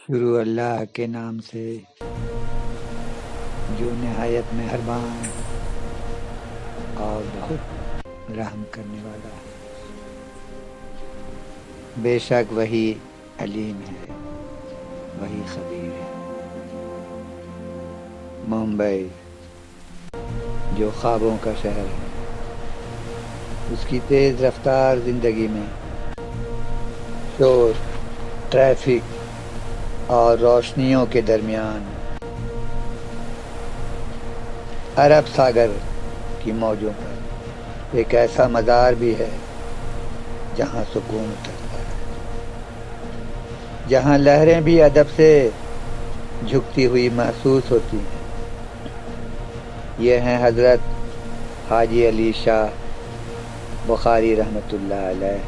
شروع اللہ کے نام سے جو نہایت مہربان اور بہت رحم کرنے والا ہے۔ بے شک وہی علیم ہے، وہی خبیر ہے۔ ممبئی جو خوابوں کا شہر ہے، اس کی تیز رفتار زندگی میں شور، ٹریفک اور روشنیوں کے درمیان عرب ساگر کی موجوں پر ایک ایسا مزار بھی ہے جہاں سکون اترتا ہے، جہاں لہریں بھی ادب سے جھکتی ہوئی محسوس ہوتی ہیں۔ یہ ہیں حضرت حاجی علی شاہ بخاری رحمۃ اللہ علیہ،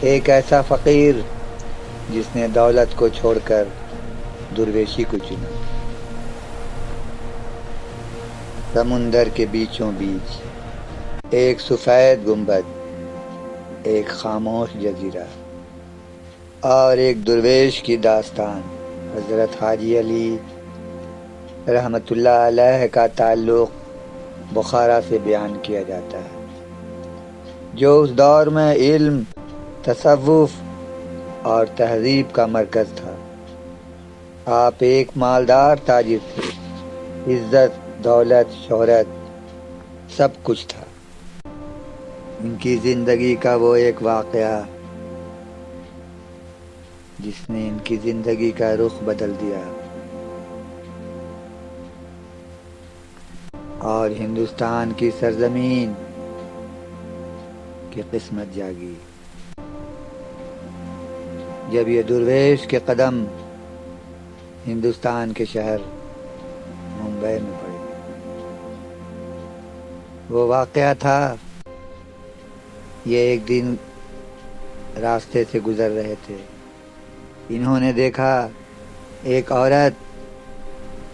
ایک ایسا فقیر جس نے دولت کو چھوڑ کر درویشی کو چنا۔ سمندر کے بیچوں بیچ ایک سفید گنبد، ایک خاموش جزیرہ اور ایک درویش کی داستان۔ حضرت حاجی علی رحمۃ اللہ علیہ کا تعلق بخارا سے بیان کیا جاتا ہے، جو اس دور میں علم، تصوف اور تہذیب کا مرکز تھا۔ آپ ایک مالدار تاجر تھے، عزت، دولت، شہرت سب کچھ تھا۔ ان کی زندگی کا وہ ایک واقعہ جس نے ان کی زندگی کا رخ بدل دیا اور ہندوستان کی سرزمین کی قسمت جاگی۔ جب یہ درویش کے قدم ہندوستان کے شہر ممبئی میں پڑے، وہ واقعہ تھا، یہ ایک دن راستے سے گزر رہے تھے، انہوں نے دیکھا ایک عورت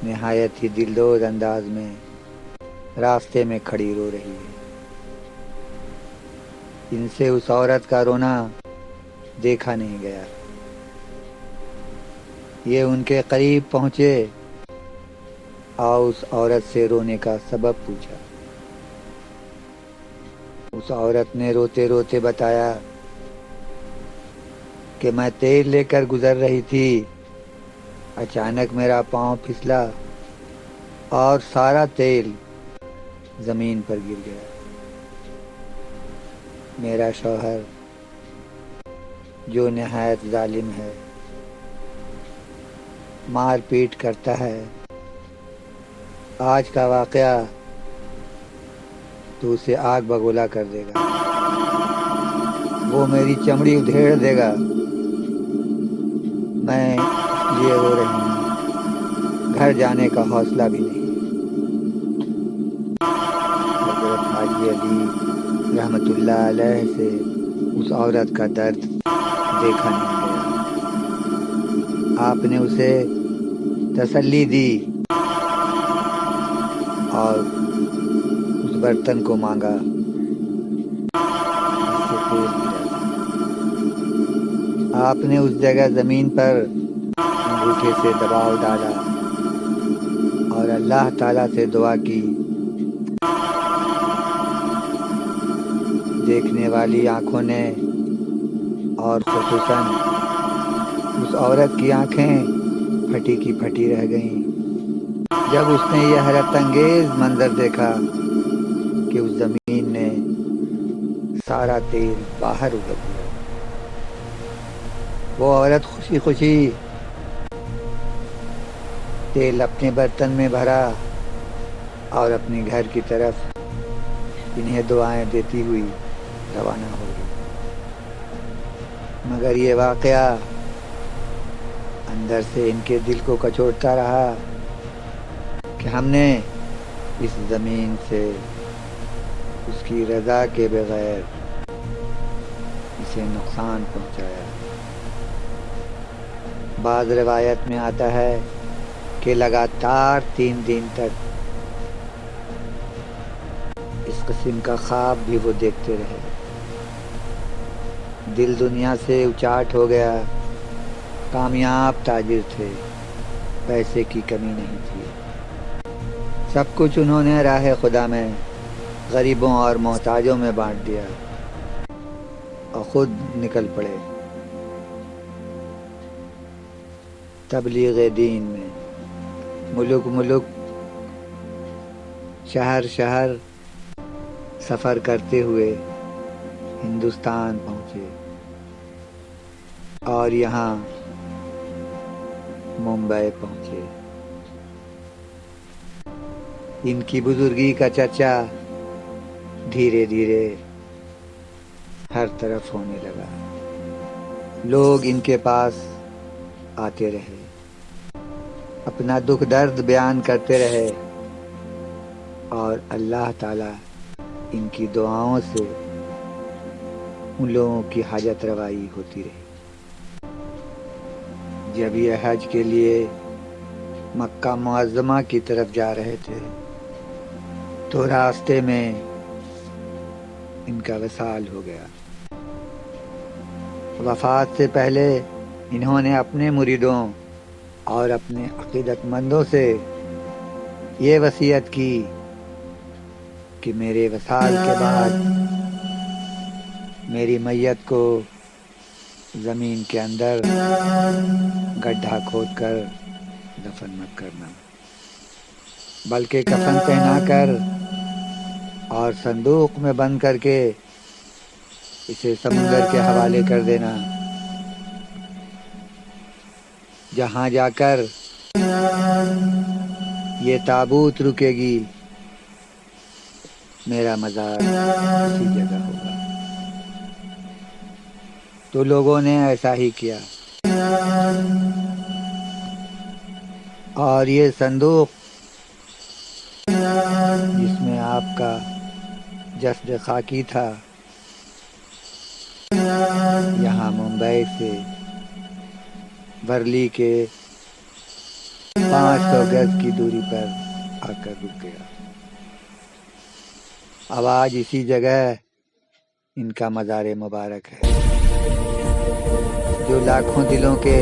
نہایت ہی دلدوز انداز میں راستے میں کھڑی رو رہی ہے۔ ان سے اس عورت کا رونا دیکھا نہیں گیا۔ یہ ان کے قریب پہنچے اور اس عورت سے رونے کا سبب پوچھا۔ اس عورت نے روتے روتے بتایا کہ میں تیل لے کر گزر رہی تھی، اچانک میرا پاؤں پھسلا اور سارا تیل زمین پر گر گیا۔ میرا شوہر جو نہایت ظالم ہے، مار پیٹ کرتا ہے، آج کا واقعہ تو اسے آگ بگولا کر دے گا، وہ میری چمڑی ادھیڑ دے گا، میں اس لیے رو رہی ہوں، گھر جانے کا حوصلہ بھی نہیں۔ حضرت حاجی علی رحمۃ اللہ علیہ سے اس عورت کا درد دیکھا نہیں گیا۔ آپ نے اسے تسلی دی اور اس برتن کو مانگا جس سے تیل گرا تھا۔ آپ نے اس جگہ زمین پر انگوٹھے سے دباؤ ڈالا اور اللہ تعالیٰ سے دعا کی۔ دیکھنے والی آنکھوں نے اور خصوصاً اس عورت کی آنکھیں پھٹی کی پھٹی رہ گئیں جب اس نے یہ حیرت انگیز منظر دیکھا کہ اس زمین نے سارا تیل باہر اگل دیا۔ وہ عورت خوشی خوشی تیل اپنے برتن میں بھرا اور اپنے گھر کی طرف انہیں دعائیں دیتی ہوئی روانہ ہو گئی۔ مگر یہ واقعہ اندر سے ان کے دل کو کچوڑتا رہا کہ ہم نے اس زمین سے اس کی رضا کے بغیر اسے نقصان پہنچایا۔ بعض روایت میں آتا ہے کہ لگاتار 3 دن تک اس قسم کا خواب بھی وہ دیکھتے رہے۔ دل دنیا سے اچاٹ ہو گیا، کامیاب تاجر تھے، پیسے کی کمی نہیں تھی۔ سب کچھ انہوں نے راہ خدا میں غریبوں اور محتاجوں میں بانٹ دیا اور خود نکل پڑے تبلیغ دین میں۔ ملک ملک، شہر شہر سفر کرتے ہوئے ہندوستان پہنچے اور یہاں ممبئی پہنچے۔ ان کی بزرگی کا چرچا دھیرے دھیرے ہر طرف ہونے لگا۔ لوگ ان کے پاس آتے رہے، اپنا دکھ درد بیان کرتے رہے اور اللہ تعالیٰ ان کی دعاؤں سے ان لوگوں کی حاجت روائی ہوتی رہی۔ جب یہ حج کے لیے مکہ معظمہ کی طرف جا رہے تھے تو راستے میں ان کا وصال ہو گیا۔ وفات سے پہلے انہوں نے اپنے مریدوں اور اپنے عقیدت مندوں سے یہ وصیت کی کہ میرے وصال کے بعد میری میت کو زمین کے اندر گڈھا کھود کر دفن مت کرنا، بلکہ کفن پہنا کر اور صندوق میں بند کر کے اسے سمندر کے حوالے کر دینا، جہاں جا کر یہ تابوت رکے گی میرا مزار اسی جگہ ہوگا۔ تو لوگوں نے ایسا ہی کیا اور یہ صندوق جس میں آپ کا جسد خاکی تھا یہاں ممبئی سے ورلی کے 500 گز کی دوری پر آ کر رک گیا۔ اب آج اسی جگہ ان کا مزار مبارک ہے جو لاکھوں دلوں کے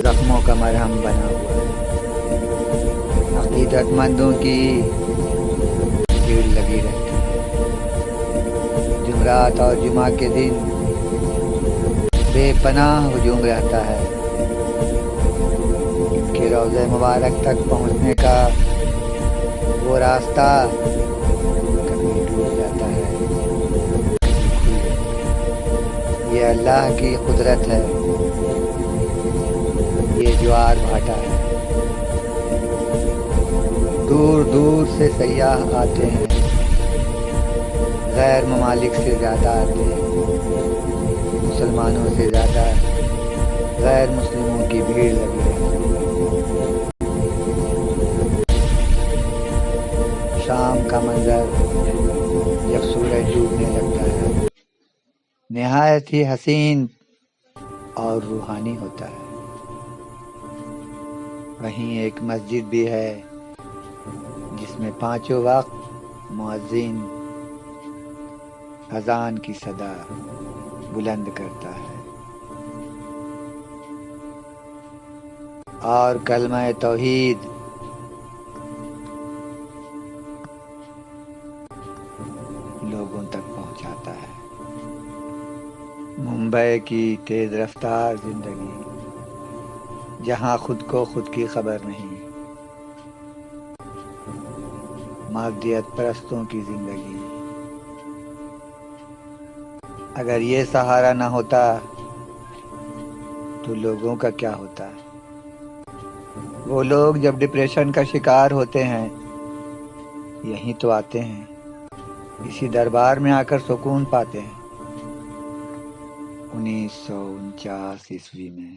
زخموں کا مرہم بنا ہوا ہے۔ عقیدت مندوں کی بھیڑ لگی رہتی ہے، جمعرات اور جمعہ کے دن بے پناہ ہجوم رہتا ہے۔ ان کے روضہ مبارک تک پہنچنے کا وہ راستہ کبھی ڈوب جاتا ہے، کبھی کھل جاتا ہے۔ یہ اللہ کی قدرت ہے، یہ جوار بھاٹا ہے۔ دور دور سے سیاح آتے ہیں، غیر ممالک سے زیادہ آتے ہیں، مسلمانوں سے زیادہ غیر مسلموں کی بھیڑ لگی رہتی ہے۔ شام کا منظر جب سورج ڈوبنے لگتا ہے نہایت ہی حسین اور روحانی ہوتا ہے۔ وہیں ایک مسجد بھی ہے جس میں 5 وقت مؤذن اذان کی صدا بلند کرتا ہے اور کلمہ توحید لوگوں تک پہنچاتا ہے۔ ممبئی کی تیز رفتار زندگی، جہاں خود کو خود کی خبر نہیں، مادیت پرستوں کی زندگی۔ اگر یہ سہارا نہ ہوتا تو لوگوں کا کیا ہوتا؟ وہ لوگ جب ڈپریشن کا شکار ہوتے ہیں یہیں تو آتے ہیں، اسی دربار میں آ کر سکون پاتے ہیں۔ 1949 عیسوی میں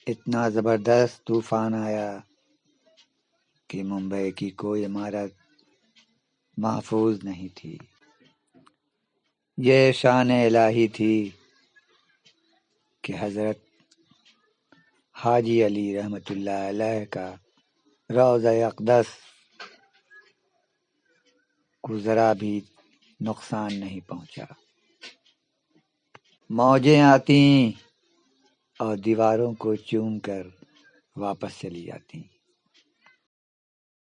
اتنا زبردست طوفان آیا کہ ممبئی کی کوئی عمارت محفوظ نہیں تھی۔ یہ شان الہی تھی کہ حضرت حاجی علی رحمۃ اللہ علیہ کا روضہ اقدس کو ذرا بھی نقصان نہیں پہنچا۔ موجیں آتی اور دیواروں کو چوم کر واپس چلی جاتی.